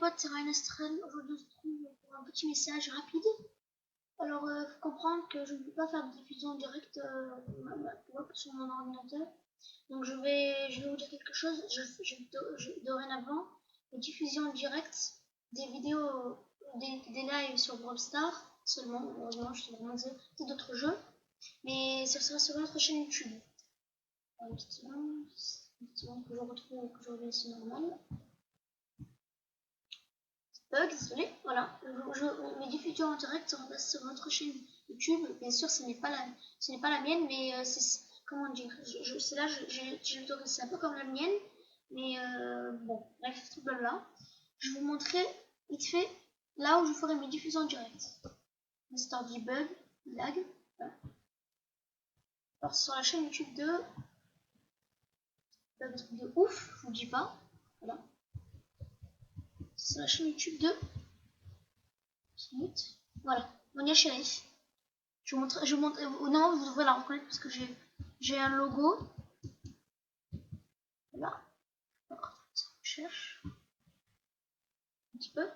potes, c'est Ryan Astral. Aujourd'hui, on se retrouve pour un petit message rapide. Alors, faut comprendre que je ne peux pas faire de diffusion en direct sur mon ordinateur. Donc, je vais vous dire quelque chose. Dorénavant, les diffusions en direct des vidéos, des lives sur Brawl Stars seulement. Heureusement, je sais vraiment que d'autres jeux. Mais ce sera sur notre chaîne YouTube. Alors, une petite seconde que je retrouve, que je revienne sur normal. Désolé, voilà. Mes diffusions en direct seront passées sur notre chaîne YouTube. Bien sûr, ce n'est pas la mienne, mais comment dire, c'est là, j'ai l'autorisé, c'est un peu comme la mienne, mais bon, bref, tout blabla. Je vais vous montrer vite fait là où je ferai mes diffusions en direct. Mr. Debug, lag. Voilà. Alors, sur la chaîne YouTube de ouf, je vous dis pas. Voilà. C'est la chaîne YouTube de. Voilà, Monia Sheriff. Je vous montre, non, vous devrez la reconnaître parce que j'ai un logo. Voilà. Alors, je cherche un petit peu.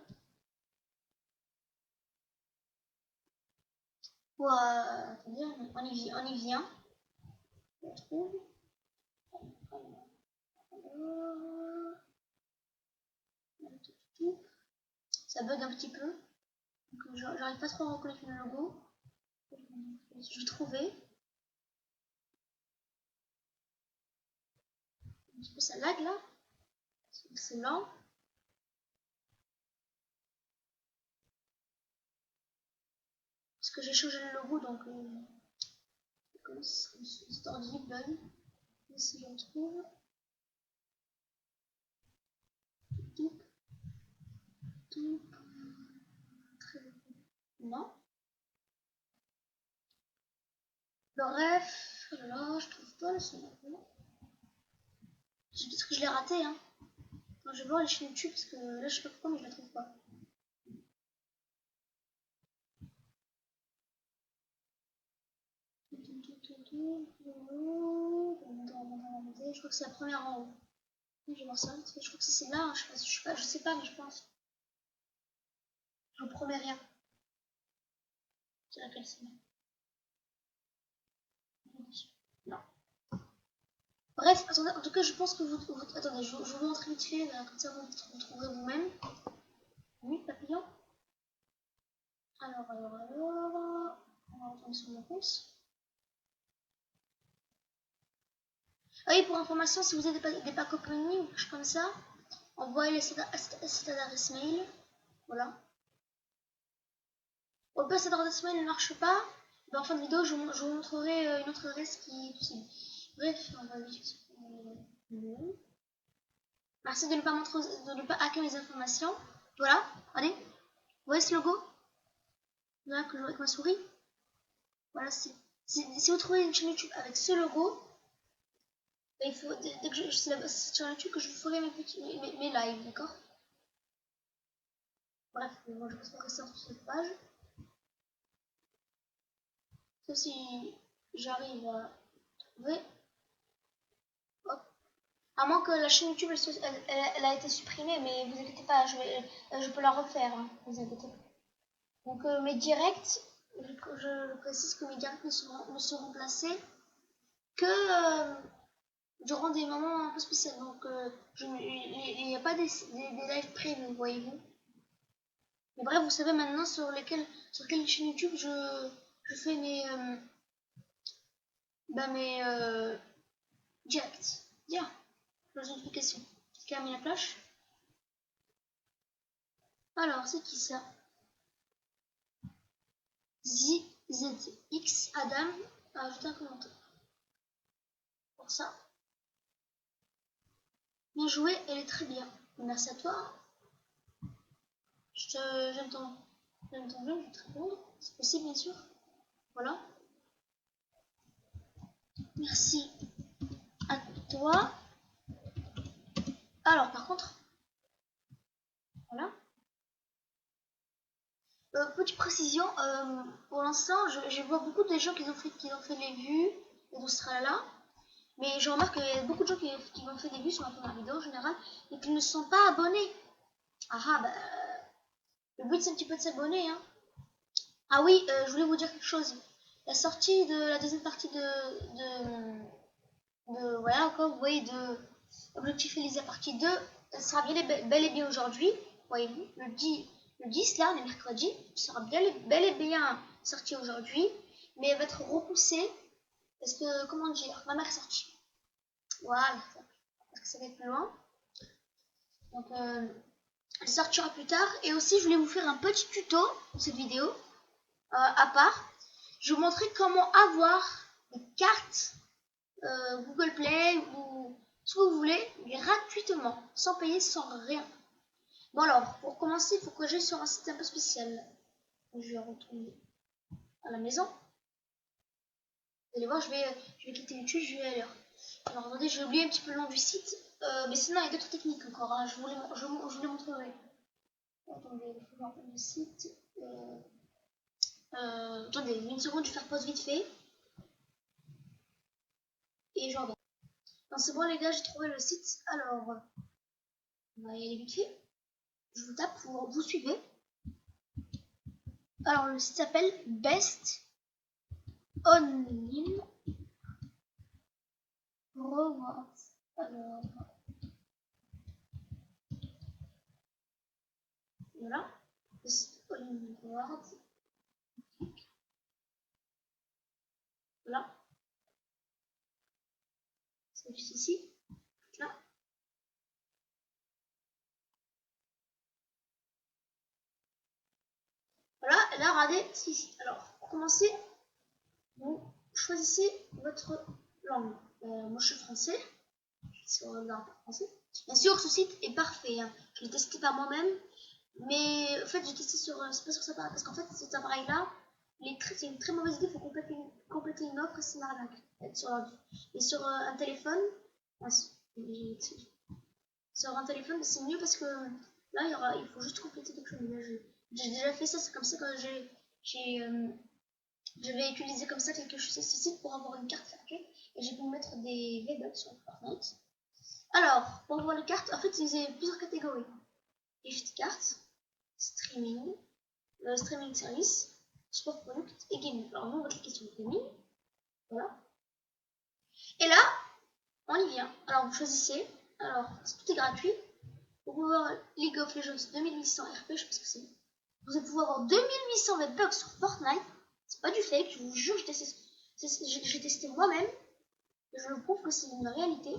Attendez, on y vient. Je la trouve. Ça bug un petit peu. J'arrive pas trop à reconnaître le logo. Je vais trouver. Un petit peu ça lag là. C'est lent. Parce que j'ai changé le logo donc comme c'est ordi bug. Si je le trouve. Non. Bref, là, je trouve pas le son. Peut-être que je l'ai raté, hein. Enfin, je vais voir les chaînes YouTube parce que là, je sais pas pourquoi, mais je la trouve pas. Je crois que c'est la première en haut. Je vais voir ça. Je crois que c'est celle-là. Hein. Je sais pas, mais je pense. Je vous promets rien. C'est laquelle celle-là? Non. Bref, attendez, en tout cas, je pense que attendez, je vous montre vite fait, comme ça vous trouverez vous-même. Oui, papillon. Alors, on va retourner sur mon compte. Ah oui, pour information, si vous avez des packs opening ou quelque chose comme ça, envoyez cette adresse mail. Voilà. Au pire, cette adresse mail ne marche pas. En fin de vidéo, je vous montrerai une autre adresse qui est possible. Bref, on va vite. Merci de ne pas hacker mes informations. Voilà, allez. Vous voyez ce logo? Là, que je vois avec ma souris. Voilà, si vous trouvez une chaîne YouTube avec ce logo, il faut, dès que c'est sur YouTube que je vous ferai mes lives, d'accord? Bref, moi je ne pense pas rester sur cette page. Sauf si j'arrive à trouver. Hop. À moins que la chaîne YouTube elle a été supprimée, mais vous inquiétez pas, je peux la refaire, hein, vous inquiétez pas. Donc mes directs, je précise que mes directs ne seront placés que durant des moments un peu spéciaux. Donc il n'y a pas des lives prévus, voyez-vous. Mais bref, vous savez maintenant sur quelle chaîne YouTube je fais mes directs. Bien, la notification. Quelqu'un a mis la cloche? Alors, c'est qui ça? ZX Adam a ajouté un commentaire. Pour ça. Bien joué, elle est très bien. Merci à toi. J'aime ton jeu, je vais te répondre. C'est possible, bien sûr. Voilà. Merci à toi. Alors, par contre, voilà. Petite précision, pour l'instant, je vois beaucoup de gens qui ont fait les vues de ce trailer-là. Mais je remarque qu'il y a beaucoup de gens qui ont fait des vues sur ma première vidéo en général et qui ne sont pas abonnés. Ah, bah, le but c'est un petit peu de s'abonner, hein. Ah oui, je voulais vous dire quelque chose. La sortie de la deuxième partie voilà, encore, vous voyez, de Objectif Elisa partie 2, elle sera bel et bien aujourd'hui, voyez-vous, le 10 là, le mercredi, elle sera bel et bien sortie aujourd'hui, mais elle va être repoussée, parce que, comment dire, ma mère est sortie. Voilà, parce que ça va être plus loin. Donc, elle sortira plus tard. Et aussi, je voulais vous faire un petit tuto pour cette vidéo, à part. Je vais vous montrer comment avoir des cartes Google Play ou ce que vous voulez gratuitement, sans payer, sans rien. Bon alors, pour commencer, il faut que j'aille sur un site un peu spécial. Je vais retourner à la maison. Vous allez voir, je vais quitter YouTube, je vais ailleurs. Alors attendez, j'ai oublié un petit peu le nom du site. Mais sinon, il y a d'autres techniques encore. Hein. Je vous les montrerai. Attendez, il faut voir le site. Attendez, une seconde, je vais faire pause vite fait. Et je reviens. Non, c'est bon les gars, j'ai trouvé le site. Alors, on va y aller vite fait. Je vous tape, vous suivez. Alors, le site s'appelle Best Online Rewards. Alors, voilà. Best Online Rewards. Voilà. C'est juste ici. Là. Voilà, et là, regardez, c'est ici. Alors, pour commencer, vous choisissez votre langue. Moi, je suis français. Sur le français. Bien sûr, ce site est parfait. Hein. Je l'ai testé par moi-même. Mais en fait, j'ai testé sur. C'est pas sur cet appareil. Parce qu'en fait, cet appareil-là, c'est une très mauvaise idée. Il faut compléter une offre et c'est une arnaque. Sur l'ordi. Et sur un téléphone. Sur un téléphone, c'est mieux parce que là, il faut juste compléter quelque chose. J'ai déjà fait ça. C'est comme ça que je vais utiliser comme ça quelque chose sur ce site pour avoir une carte gratuite. Et j'ai pu mettre des V-Bucks sur Fortnite. Alors, pour voir les cartes, en fait, il y a plusieurs catégories. Gift cards, streaming, streaming service, sport product et gaming. Alors, nous, on va cliquer sur gaming. Voilà. Et là, on y vient. Alors, vous choisissez. Alors, tout est gratuit. Vous pouvez voir League of Legends 2800 RP, je pense que c'est. Vous allez pouvoir avoir 2800 V-Bucks sur Fortnite. C'est pas du fake, je vous jure, j'ai testé moi-même. Je le prouve que c'est une réalité.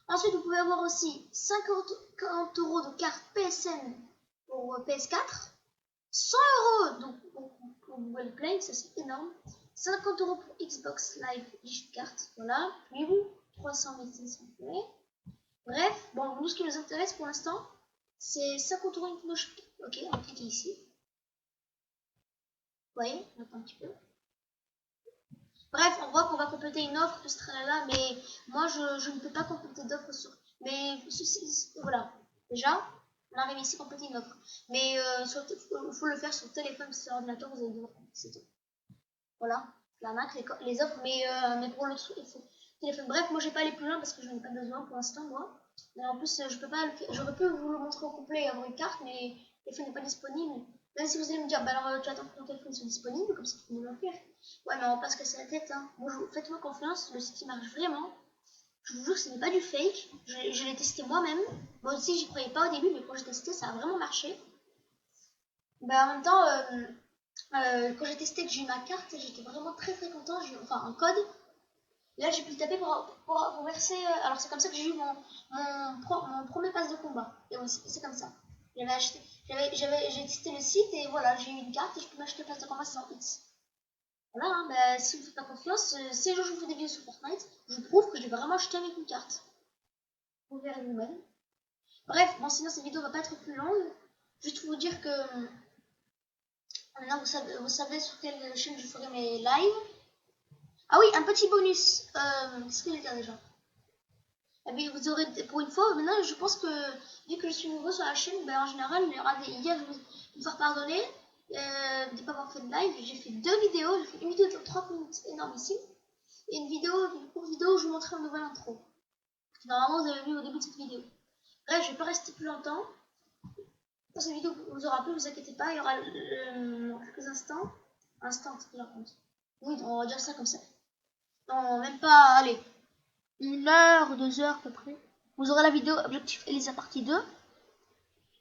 Ensuite, vous pouvez avoir aussi 50 € de carte PSN pour PS4, 100 € donc, pour Google Play, ça c'est énorme, 50 € pour Xbox Live Gift Card, voilà, puis 300 000. Bref, bon, nous ce qui nous intéresse pour l'instant, c'est 50 € Nintendo Shop. Ok, on va cliquer ici. Vous voyez, on attend un petit peu. Bref, on voit qu'on va compléter une offre, tout ce tralala, mais moi je ne peux pas compléter d'offres sur. Mais voilà. Déjà, on arrive ici à compléter une offre. Mais il faut le faire sur le téléphone, sur l'ordinateur, vous allez devoir compléter, c'est tout. Voilà, l'arnaque, les offres, mais pour le téléphone. Bref, moi j'ai pas allé plus loin parce que je n'en ai pas besoin pour l'instant, moi. Mais en plus, je peux pas j'aurais pu vous le montrer au complet et avoir une carte, mais le téléphone n'est pas disponible. Même si vous allez me dire, bah alors tu attends que ton téléphone soit disponible, comme ça tu peux me l'offrir. Ouais, mais on va pas se casser la tête, hein. Moi, faites-moi confiance, le site il marche vraiment. Je vous jure que ce n'est pas du fake. Je l'ai testé moi-même. Moi aussi, j'y croyais pas au début, mais quand j'ai testé, ça a vraiment marché. Bah, en même temps, quand j'ai testé que j'ai eu ma carte, j'étais vraiment très très content. Enfin, un code. Là, j'ai pu le taper pour verser. Alors, c'est comme ça que j'ai eu mon premier pass de combat. Et ouais, c'est comme ça. J'ai testé le site et voilà, j'ai eu une carte et je peux m'acheter le pass de combat sans X. Voilà, hein, bah, si vous ne faites pas confiance, si un jour je vous fais des vidéos sur Fortnite, je vous prouve que je l'ai vraiment acheté avec une carte. Vous verrez vous-même. Bref, bon, sinon cette vidéo va pas être plus longue. Juste pour vous dire que maintenant vous savez sur quelle chaîne je ferai mes lives. Ah oui, un petit bonus. Qu'est-ce que je vais dire déjà? Eh bien, vous aurez, pour une fois, maintenant je pense que vu que je suis nouveau sur la chaîne, ben, en général, hier je vais me faire pardonner de ne pas avoir fait de live. J'ai fait 2 vidéos. J'ai fait une vidéo de 30 minutes énormissime. Et une courte vidéo où je vous montrerai un nouvel intro. Normalement, vous avez vu au début de cette vidéo. Bref, je vais pas rester plus longtemps. Pour cette vidéo vous aura plu, vous inquiétez pas, il y aura dans quelques instants. Instant, c'est la honte. Oui, on va dire ça comme ça. Non, même pas, allez, 1 heure, 2 heures à peu près. Vous aurez la vidéo Objectif Elisa partie 2.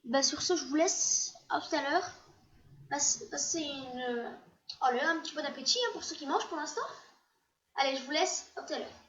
Bah, sur ce, je vous laisse. À tout à l'heure. Passez un petit bon appétit pour ceux qui mangent pour l'instant. Allez, je vous laisse. À tout à l'heure.